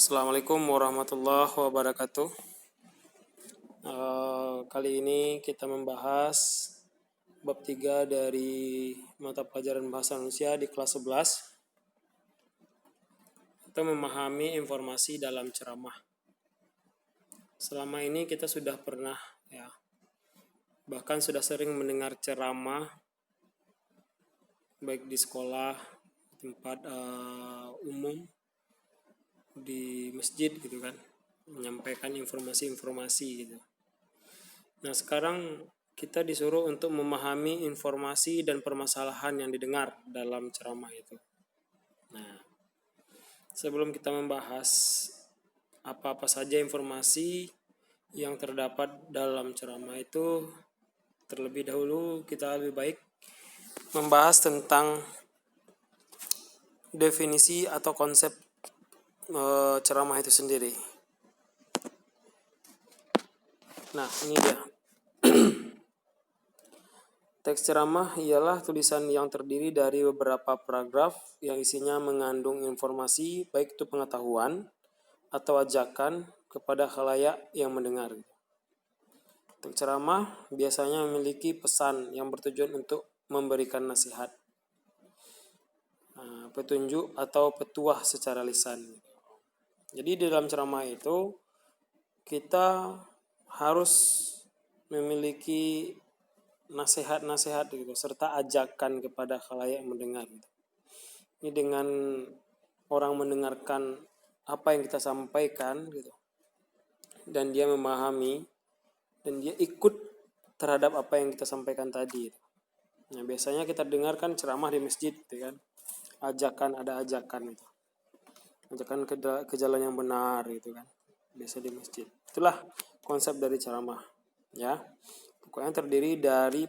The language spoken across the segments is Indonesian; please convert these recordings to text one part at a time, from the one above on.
Assalamualaikum warahmatullahi wabarakatuh. Kali ini kita membahas bab 3 dari mata pelajaran bahasa Indonesia di kelas 11 atau memahami informasi dalam ceramah. Selama ini kita sudah pernah bahkan sudah sering mendengar ceramah baik di sekolah, tempat umum, di masjid gitu kan, menyampaikan informasi-informasi gitu. Nah, sekarang kita disuruh untuk memahami informasi dan permasalahan yang didengar dalam ceramah itu. Nah, sebelum kita membahas apa-apa saja informasi yang terdapat dalam ceramah itu, terlebih dahulu kita lebih baik membahas tentang definisi atau konsep ceramah itu sendiri. Nah, ini dia. Teks ceramah ialah tulisan yang terdiri dari beberapa paragraf yang isinya mengandung informasi baik itu pengetahuan atau ajakan kepada khalayak yang mendengar. Teks ceramah biasanya memiliki pesan yang bertujuan untuk memberikan nasihat, petunjuk atau petuah secara lisan. Jadi di dalam ceramah itu kita harus memiliki nasihat-nasihat gitu, serta ajakan kepada khalayak yang mendengar. Ini dengan orang mendengarkan apa yang kita sampaikan gitu, dan dia memahami dan dia ikut terhadap apa yang kita sampaikan tadi. Nah, biasanya kita dengarkan ceramah di masjid gitu kan, ada ajakan itu, ajakan ke jalan yang benar gitu kan, biasa di masjid. Itulah konsep dari ceramah ya. Pokoknya terdiri dari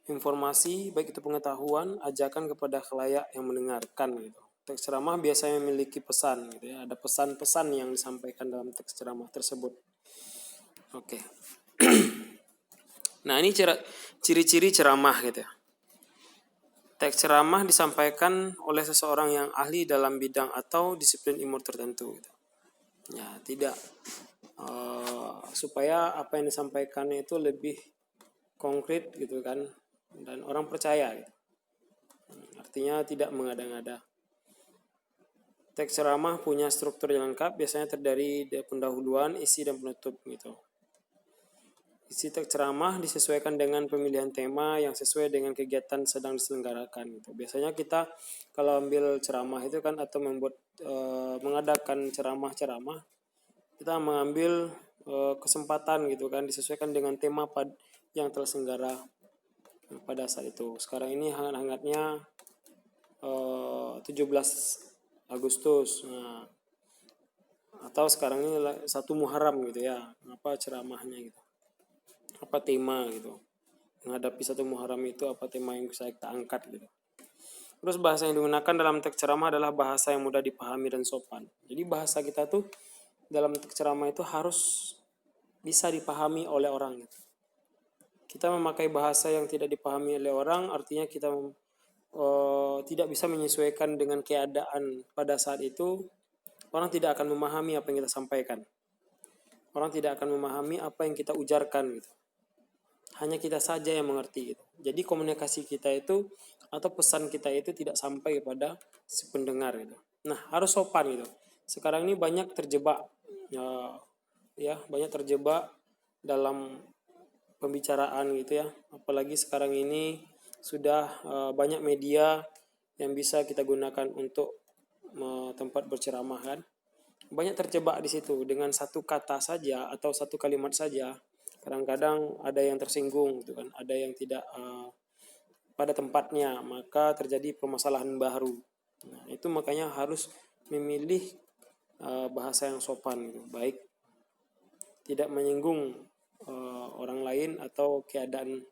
informasi baik itu pengetahuan, ajakan kepada khalayak yang mendengarkan gitu. Teks ceramah biasanya memiliki pesan gitu ya, ada pesan-pesan yang disampaikan dalam teks ceramah tersebut. Oke. Nah, ini ciri-ciri ceramah gitu ya. Teks ceramah disampaikan oleh seseorang yang ahli dalam bidang atau disiplin ilmu tertentu gitu. Ya, tidak supaya apa yang disampaikannya itu lebih konkret gitu kan, dan orang percaya gitu. Artinya tidak mengada-ngada. Teks ceramah punya struktur yang lengkap, biasanya terdiri dari pendahuluan, isi, dan penutup gitu. Isi teks ceramah disesuaikan dengan pemilihan tema yang sesuai dengan kegiatan sedang diselenggarakan gitu. Biasanya kita kalau ambil ceramah itu kan atau mengadakan ceramah-ceramah, kita mengambil kesempatan gitu kan, disesuaikan dengan tema yang terselenggara pada saat itu. Sekarang ini hangat-hangatnya 17 Agustus. Nah, atau sekarang ini 1 Muharram gitu ya. Apa ceramahnya gitu, apa tema gitu, menghadapi 1 Muharram itu apa tema yang bisa kita angkat gitu. Terus bahasa yang digunakan dalam teks ceramah adalah bahasa yang mudah dipahami dan sopan. Jadi bahasa kita tuh dalam teks ceramah itu harus bisa dipahami oleh orang gitu. Kita memakai bahasa yang tidak dipahami oleh orang, artinya kita tidak bisa menyesuaikan dengan keadaan pada saat itu. Orang tidak akan memahami apa yang kita sampaikan. Orang tidak akan memahami apa yang kita ujarkan gitu. Hanya kita saja yang mengerti gitu. Jadi komunikasi kita itu atau pesan kita itu tidak sampai kepada si pendengar gitu. Nah, harus sopan gitu. Sekarang ini banyak terjebak banyak terjebak dalam pembicaraan gitu ya. Apalagi sekarang ini sudah banyak media yang bisa kita gunakan untuk tempat berceramah kan. Banyak terjebak di situ dengan satu kata saja atau satu kalimat saja. Kadang-kadang ada yang tersinggung gitu kan, ada yang tidak pada tempatnya, maka terjadi permasalahan baru. Nah, itu makanya harus memilih bahasa yang sopan gitu, baik tidak menyinggung orang lain atau keadaan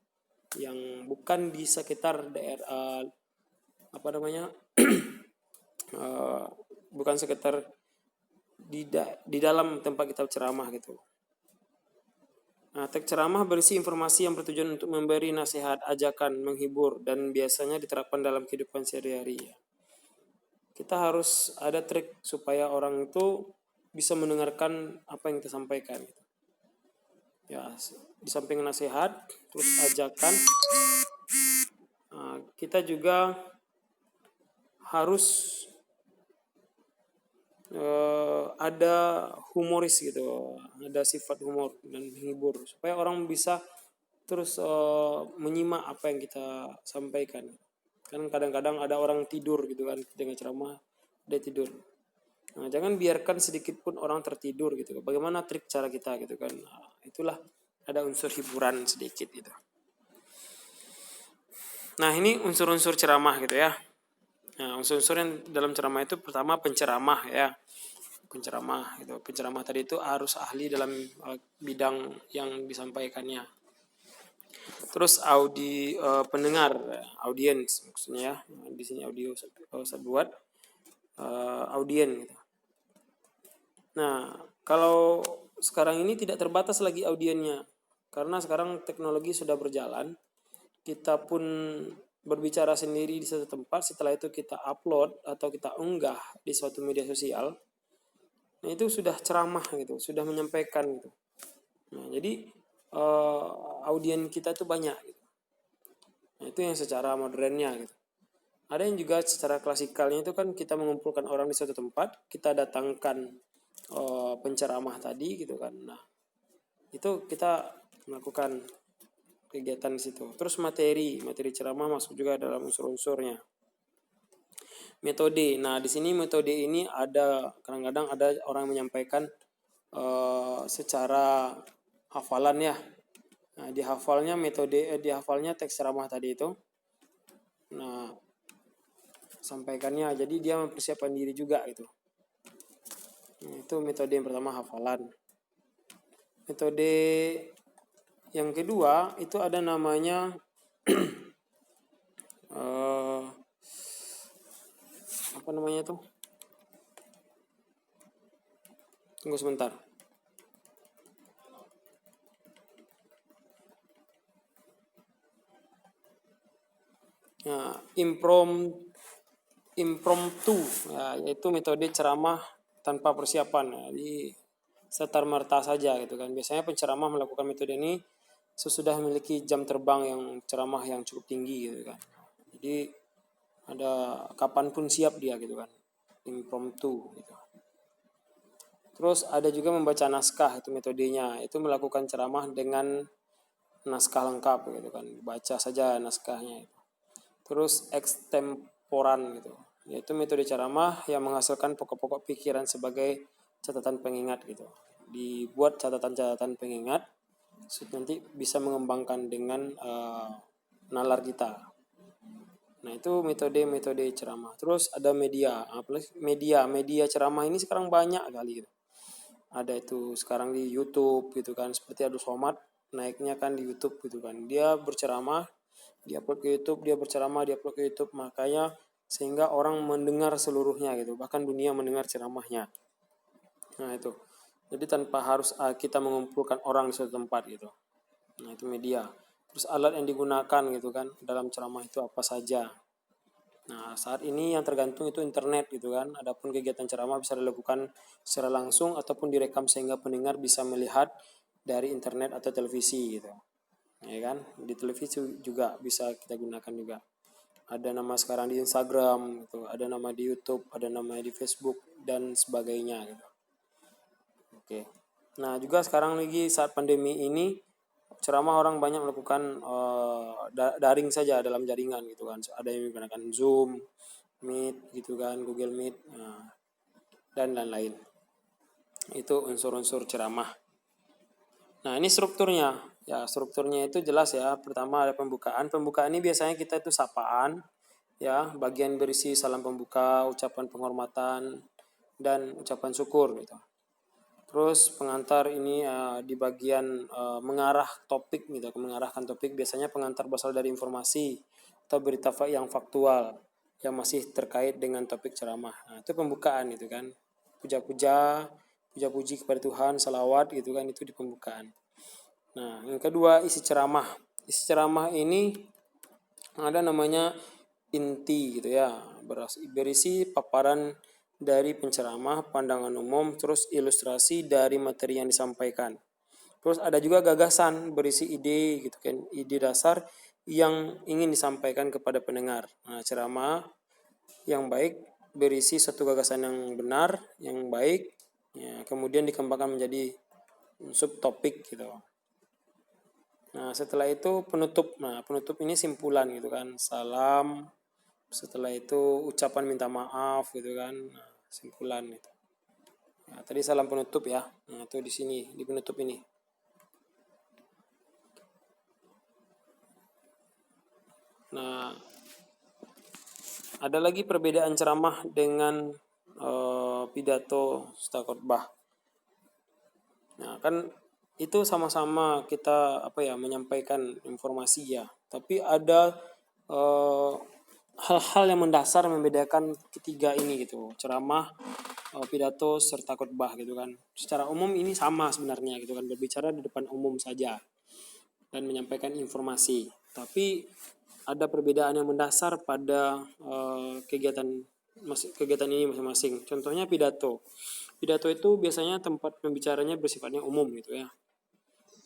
yang bukan di sekitar daerah bukan sekitar di dalam tempat kita ceramah gitu. Nah, teks ceramah berisi informasi yang bertujuan untuk memberi nasihat, ajakan, menghibur, dan biasanya diterapkan dalam kehidupan sehari-hari. kita harus ada trik supaya orang itu bisa mendengarkan apa yang kita sampaikan. Ya, di samping nasihat, terus ajakan, kita juga harus ada humoris gitu, ada sifat humor dan menghibur supaya orang bisa terus menyimak apa yang kita sampaikan. Kan kadang-kadang ada orang tidur gitu kan dengan ceramah, dia tidur. Nah, jangan biarkan sedikit pun orang tertidur gitu. Bagaimana trik cara kita gitu kan? Nah, itulah ada unsur hiburan sedikit gitu. Nah, ini unsur-unsur ceramah gitu ya. Nah, unsur-unsur yang dalam ceramah itu pertama penceramah ya. Penceramah gitu. Penceramah tadi itu harus ahli dalam bidang yang disampaikannya. Terus pendengar, audiens maksudnya ya. Di sini audio saya buat audien gitu. Nah, kalau sekarang ini tidak terbatas lagi audiennya. Karena sekarang teknologi sudah berjalan. Kita pun berbicara sendiri di satu tempat, setelah itu kita upload atau kita unggah di suatu media sosial. Nah, itu sudah ceramah gitu, sudah menyampaikan gitu. Nah, jadi audien kita itu banyak gitu. Nah, itu yang secara modernnya gitu. Ada yang juga secara klasikalnya itu kan kita mengumpulkan orang di suatu tempat, kita datangkan penceramah tadi gitu kan. Nah, itu kita melakukan kegiatan di situ. Terus materi ceramah masuk juga dalam unsur-unsurnya. Metode. Nah, di sini metode ini ada kadang-kadang ada orang menyampaikan secara hafalan ya. Nah, dihafalnya teks ceramah tadi itu. Nah, sampaikannya. Jadi dia mempersiapkan diri juga gitu. Nah, itu metode yang pertama hafalan. Metode yang kedua itu ada namanya apa namanya tuh? Tunggu sebentar. Nah, impromptu, ya, yaitu metode ceramah tanpa persiapan. Ya. Jadi serta-merta saja gitu kan. Biasanya penceramah melakukan metode ini sesudah memiliki jam terbang yang ceramah yang cukup tinggi gitu kan. Jadi ada kapanpun siap dia gitu kan. Impromptu gitu. Terus ada juga membaca naskah, itu metodenya. Itu melakukan ceramah dengan naskah lengkap gitu kan. Baca saja naskahnya. Terus extemporan gitu. Yaitu metode ceramah yang menghasilkan pokok-pokok pikiran sebagai catatan pengingat gitu. Dibuat catatan-catatan pengingat nanti bisa mengembangkan dengan nalar kita. Nah, itu metode ceramah. Terus ada media ceramah ini sekarang banyak kali gitu. Ada itu sekarang di YouTube gitu kan, seperti Abdul Somad naiknya kan di YouTube gitu kan. Dia berceramah, dia upload ke YouTube, dia berceramah, dia upload ke YouTube, makanya sehingga orang mendengar seluruhnya gitu, bahkan dunia mendengar ceramahnya. Nah, itu. Jadi tanpa harus kita mengumpulkan orang di suatu tempat gitu. Nah, itu media. Terus alat yang digunakan gitu kan dalam ceramah itu apa saja. Nah, saat ini yang tergantung itu internet gitu kan. Adapun kegiatan ceramah bisa dilakukan secara langsung ataupun direkam sehingga pendengar bisa melihat dari internet atau televisi gitu. Ya kan? Di televisi juga bisa kita gunakan juga. Ada nama sekarang di Instagram gitu, ada nama di YouTube, ada nama di Facebook dan sebagainya gitu. Oke. Nah, juga sekarang lagi saat pandemi ini ceramah orang banyak melakukan daring saja dalam jaringan gitu kan. Ada yang menggunakan Zoom, Meet gitu kan, Google Meet, dan lain-lain. Itu unsur-unsur ceramah. Nah, ini strukturnya. Ya, strukturnya itu jelas ya. Pertama ada pembukaan. Pembukaan ini biasanya kita itu sapaan, ya, bagian berisi salam pembuka, ucapan penghormatan, dan ucapan syukur gitu. Terus pengantar ini di bagian mengarah topik gitu, mengarahkan topik. Biasanya pengantar berasal dari informasi atau berita yang faktual yang masih terkait dengan topik ceramah. Nah, itu pembukaan itu kan. Puja-puji kepada Tuhan, salawat gitu kan, itu di pembukaan. Nah, yang kedua isi ceramah. Isi ceramah ini ada namanya inti gitu ya, berisi paparan dari penceramah, pandangan umum, terus ilustrasi dari materi yang disampaikan. Terus ada juga gagasan berisi ide gitu kan, ide dasar yang ingin disampaikan kepada pendengar. Nah, ceramah yang baik berisi satu gagasan yang benar, yang baik, ya, kemudian dikembangkan menjadi subtopik gitu. Nah, setelah itu penutup. Nah, penutup ini simpulan gitu kan. Salam, setelah itu ucapan minta maaf gitu kan. Nah, simpulan itu. Nah, tadi salam penutup ya. Nah, itu di sini, di penutup ini. Nah, ada lagi perbedaan ceramah dengan pidato serta khotbah. Nah, kan itu sama-sama kita menyampaikan informasi ya. Tapi ada hal-hal yang mendasar membedakan ketiga ini gitu. Ceramah, pidato serta khotbah gitu kan. Secara umum ini sama sebenarnya gitu kan, berbicara di depan umum saja dan menyampaikan informasi. Tapi ada perbedaan yang mendasar pada kegiatan ini masing-masing. Contohnya pidato. Pidato itu biasanya tempat pembicaranya bersifatnya umum gitu ya.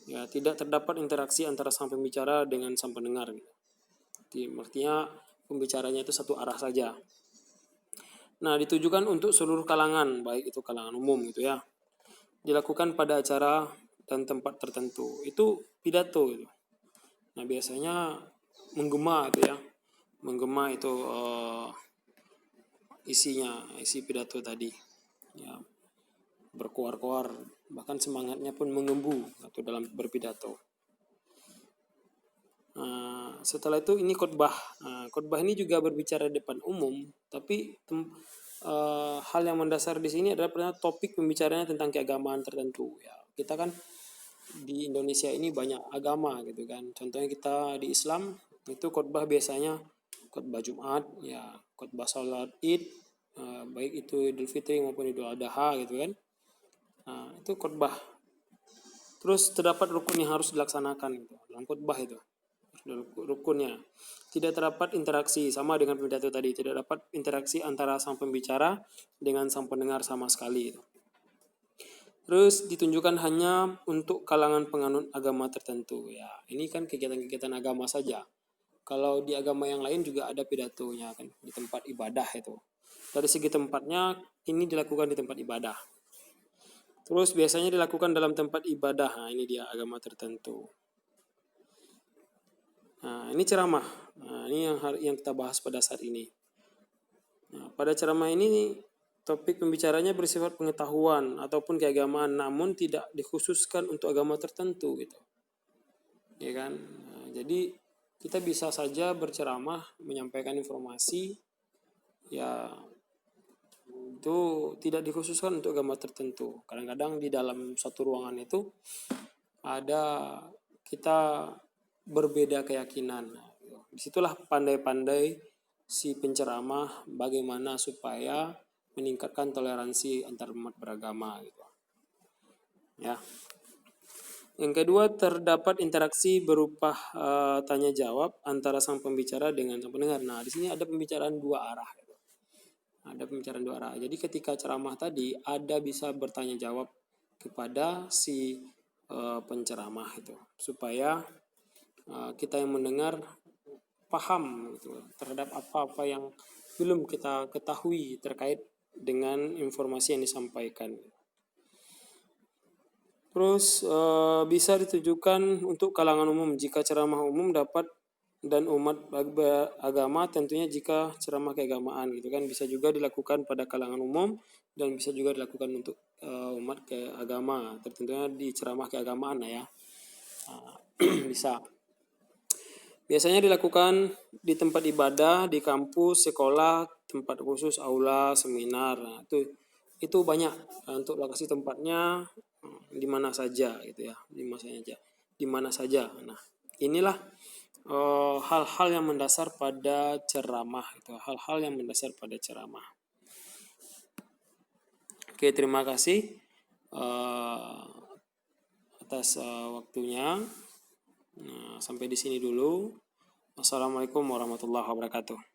Ya, tidak terdapat interaksi antara sang pembicara dengan sang pendengar gitu. Artinya pembicaranya itu satu arah saja. Nah, ditujukan untuk seluruh kalangan, baik itu kalangan umum gitu ya. Dilakukan pada acara dan tempat tertentu. Itu pidato gitu. Nah, biasanya menggema itu ya. Menggema itu isi pidato tadi. Ya, berkoar-koar, bahkan semangatnya pun mengembu atau dalam berpidato. Setelah itu ini khotbah. Khotbah ini juga berbicara di depan umum, tapi hal yang mendasar di sini adalah topik pembicaranya tentang keagamaan tertentu. Ya, kita kan di Indonesia ini banyak agama gitu kan. Contohnya kita di Islam itu khotbah biasanya khotbah Jumat, ya khotbah salat Id, baik itu Idul Fitri maupun Idul Adha gitu kan. Nah, itu khotbah. Terus terdapat rukun yang harus dilaksanakan gitu dalam khotbah itu. Rukunnya tidak terdapat interaksi, sama dengan pidato tadi, tidak dapat interaksi antara sang pembicara dengan sang pendengar sama sekali. Terus ditunjukkan hanya untuk kalangan penganut agama tertentu. Ya, ini kan kegiatan-kegiatan agama saja. Kalau di agama yang lain juga ada pidatonya kan di tempat ibadah itu. Dari segi tempatnya ini dilakukan di tempat ibadah. Terus biasanya dilakukan dalam tempat ibadah. Nah, ini dia agama tertentu. Nah, ini ceramah. Nah, ini yang kita bahas pada saat ini. Nah, pada ceramah ini topik pembicaranya bersifat pengetahuan ataupun keagamaan, namun tidak dikhususkan untuk agama tertentu gitu. Ya kan? Nah, jadi kita bisa saja berceramah, menyampaikan informasi, ya itu tidak dikhususkan untuk agama tertentu. Kadang-kadang di dalam satu ruangan itu ada kita berbeda keyakinan. Disitulah pandai-pandai si penceramah bagaimana supaya meningkatkan toleransi antar umat beragama gitu. Ya. Yang kedua, terdapat interaksi berupa tanya jawab antara sang pembicara dengan sang pendengar. Nah, di sini ada pembicaraan dua arah. Gitu. Ada pembicaraan dua arah. Jadi ketika ceramah tadi ada bisa bertanya jawab kepada si penceramah itu supaya kita yang mendengar paham gitu, terhadap apa-apa yang belum kita ketahui terkait dengan informasi yang disampaikan. Terus bisa ditujukan untuk kalangan umum jika ceramah umum dapat dan umat agama, tentunya jika ceramah keagamaan gitu kan bisa juga dilakukan pada kalangan umum dan bisa juga dilakukan untuk umat keagama, tentunya di ceramah keagamaan ya. Bisa. Biasanya dilakukan di tempat ibadah, di kampus, sekolah, tempat khusus, aula, seminar. Nah, itu banyak untuk lokasi tempatnya di mana saja gitu ya, di mana saja. Nah, inilah hal-hal yang mendasar pada ceramah itu, hal-hal yang mendasar pada ceramah. Oke, terima kasih atas waktunya. Nah, sampai di sini dulu. Assalamualaikum warahmatullahi wabarakatuh.